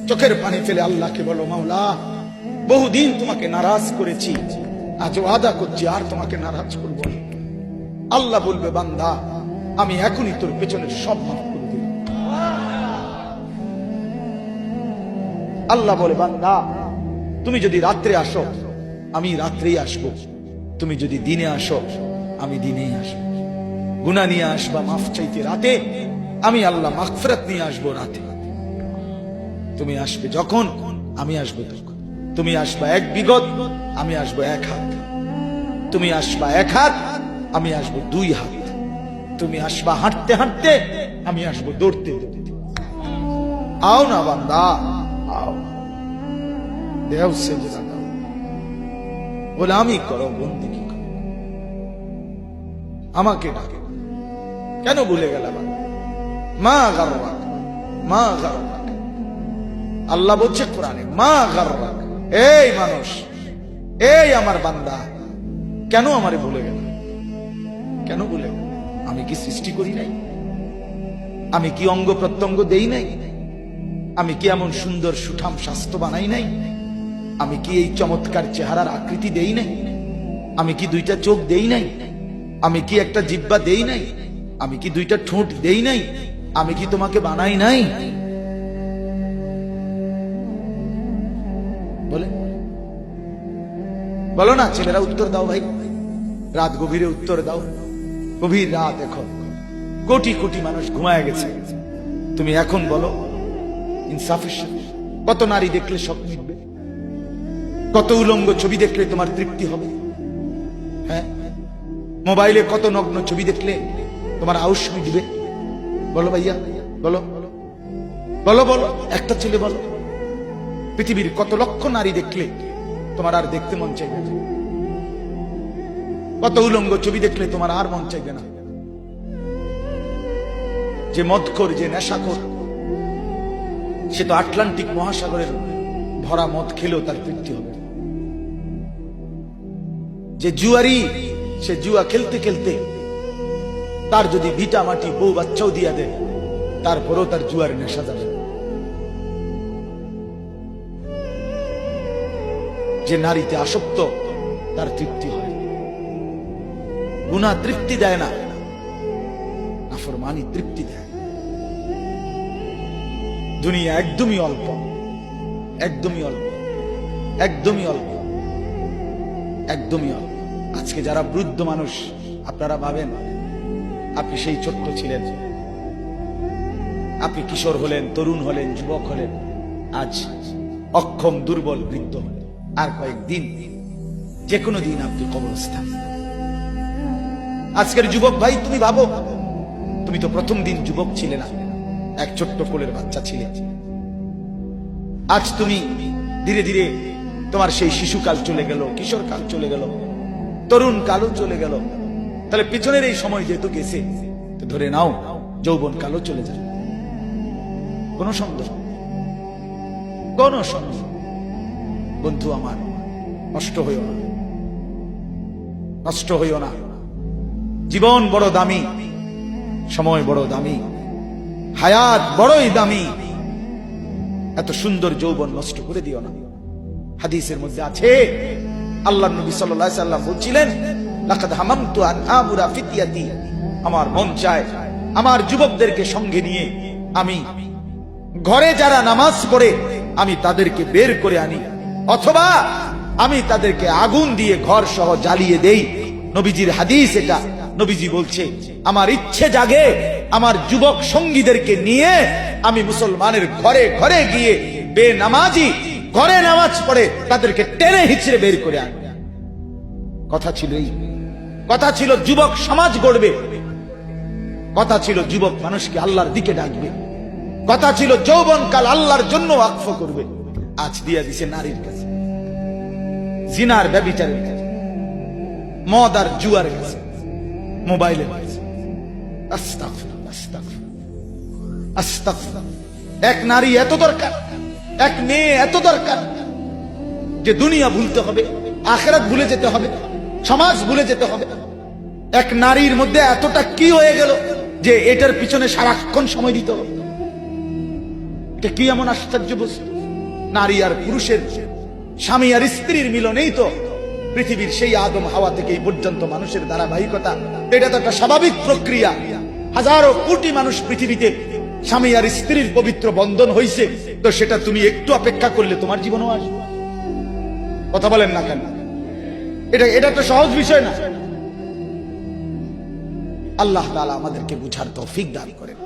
চোখের পানি ফেলে আল্লাহকে বলো, মাওলা বহুদিন তোমাকে নারাজ করেছি, আজ ওয়াদা করছি আর তোমাকে নারাজ করব না। আল্লাহ বলবে, বান্দা আমি এখনই তোর পেছনের সব মাফ করে দিলাম। আল্লাহ বলে, বান্দা তুমি যদি রাত্রে আসো আমি রাত্রেই আসবো, তুমি যদি দিনে আসো আমি দিনেই আসবো। গুনাহ নিয়ে আসবা মাফ চাইতে রাতে, আমি আল্লাহ মাগফিরাত নিয়ে আসবো রাতে। তুমি আসবে যখন, আমি আসবো তখন। তুমি আসবা এক বিগত, আমি আসবো এক হাত। তুমি আসবা এক হাত, আমি আসবো দুই হাত। তুমি আসবা হাঁটতে হাঁটতে, আমি আসবো দৌড়তে দৌড়তে। আও না বান্দা, আও, দেও সেজদা দাও, গোলামি করো, বন্দেগী করো, আমাকে ডাকে। কেন ভুলে গেল বান্দা? মা গাররাক, মা গাররাক। আল্লাহ বলছে কোরআনে, মা গাররাক। এই মানুষ, এই আমার বান্দা, কেন আমারে ভুলে গেল? কেন ভুলে গেল? আমি কি সৃষ্টি করি নাই? আমি কি অঙ্গ প্রত্যঙ্গ দেই নাই? আমি কি এমন সুন্দর সুঠাম স্বাস্থ্য বানাই নাই? আমি কি এই চমৎকার চেহারার আকৃতি দেই নাই? আমি কি দুইটা চোখ দেই নাই? আমি কি একটা জিহ্বা দেই নাই? আমি কি দুইটা ঠোঁট দেই নাই? আমি কি তোমাকে বানাই নাই? বলে বলো না ছেলেরা, উত্তর দাও ভাই, রাত গভীরে উত্তর দাও। গভীর রাত, এখন কোটি কোটি মানুষ ঘুমায় গেছে। তুমি এখন বলো ইনসাফের সাথে, কত নারী দেখলে স্বপ্ন মিটবে? কত উলঙ্গ ছবি দেখলে তোমার তৃপ্তি হবে? হ্যাঁ, মোবাইলে কত নগ্ন ছবি দেখলে তোমার আউশ মিটবে? বলো ভাইয়া, বলো বলো বলো, একটা ছেলে বলো। পৃথিবীর কত লক্ষ নারী দেখলে তোমার আর দেখতে মন চাইবে না? কত উলঙ্গ ছবি দেখলে তোমার আর মন চাইবে না? যে মদখোর, যে নেশাখোর, সে তো আটলান্টিক মহাসাগরের ভরা মদ খেলেও তার তৃপ্তি হবে। যে জুয়ারি, সে জুয়া খেলতে খেলতে তার যদি ভিটা মাটি বউ বাচ্চাও দিয়া দেয়, তারপরেও তার জুয়ার নেশা যাবে। যে নারীতে আসক্ত, তার তৃপ্তি হয়। গুনাহ তৃপ্তি দেয় না, নাফরমানি তৃপ্তি দেয়। দুনিয়া একদমই অল্প, একদমই অল্প, একদমই অল্প, একদমই অল্প। আজকে যারা বৃদ্ধ মানুষ, আপনারা ভাবেন আপনি সেই ছোট্ট ছিলেন, আপনি কিশোর হলেন, তরুণ হলেন, যুবক হলেন, আজ অক্ষম দুর্বল বৃদ্ধ হলেন। আর কয়েকদিন, যে কোনো দিন আপনি কবরস্থান। আজকের যুবক ভাই, তুমি ভাবো, তুমি তো প্রথম দিন যুবক ছিলে না, এক ছোট্ট কোলের বাচ্চা ছিলে। আজ তুমি ধীরে ধীরে তোমার সেই শিশুকাল চলে গেল, কিশোরকাল চলে গেল, তরুণ কালও চলে গেল। তাহলে পিছনের এই সময় যেহেতু গেছে, তো ধরে নাও যৌবন কালও চলে যাবে। কোন সন্দেহ, কোন সন্দেহ। বন্ধু আমার, নষ্ট হইও না, নষ্ট হইও না। জীবন বড় দামি, সময় বড় দামি, হায়াত বড়ই দামি। এত সুন্দর যৌবন নষ্ট করে দিও না। হাদিসের মধ্যে আছে, আল্লাহর নবী সাল্লাল্লাহু আলাইহি সাল্লাম বলছিলেন, লাকাদ হামামতু আন আবুরা ফিতিয়াতি, আমার মন চায় আমার যুবকদেরকে সঙ্গে নিয়ে আমি ঘরে যারা নামাজ পড়ে আমি তাদেরকে বের করে আনি, অথবা আমি তাদেরকে আগুন দিয়ে ঘর সহ জ্বালিয়ে দেই। নবীজির হাদিস এটা। নবীজি বলছে, আমার ইচ্ছে জাগে আমার যুবক সঙ্গীদেরকে নিয়ে আমি মুসলমানের ঘরে ঘরে গিয়ে বেনামাজি ঘরে নামাজ পড়ে তাদেরকে টেনে হিচড়ে বের করে আনবে। কথা ছিল এই, কথা ছিল যুবক সমাজ গড়বে, কথা ছিল যুবক মানুষকে আল্লাহর দিকে ডাকবে, কথা ছিল যৌবনকাল আল্লাহর জন্য ওয়াকফ করবে। আজ দিয়া দিছে নারীর কাছে, জিনার ব্যভিচারের কাছে, মদ আর জুয়ার কাছে, মোবাইলের কাছে। আস্তাগফিরুল্লাহ, আস্তাগফিরুল্লাহ, আস্তাগফিরুল্লাহ। এক নারী এত দরকার, এক মেয়ে এত দরকার যে দুনিয়া ভুলতে হবে, আখিরাত ভুলে যেতে হবে, সমাজ ভুলে যেতে হবে। এক নারীর মধ্যে এতটা কি হয়ে গেল যে এটার পিছনে সারাক্ষণ সময় দিতে হবে? এটা কি এমন আশ্চর্য বস্তু? নারী আর পুরুষের, স্বামী আর স্ত্রীর মিলনেই তো পৃথিবীর সেই আদম হাওয়া থেকে এই পর্যন্ত মানুষের ধারাবাহিকতা। এটা তো একটা স্বাভাবিক প্রক্রিয়া। হাজারো কোটি মানুষ পৃথিবীতে স্বামী আর স্ত্রীর পবিত্র বন্ধন হইছে, তো সেটা তুমি একটু অপেক্ষা করলে তোমার জীবনও আসবে। কথা বলেন না কেন? এটা একটা সহজ বিষয় না। আল্লাহ তাআলা আমাদেরকে বুঝার তৌফিক দান করেন।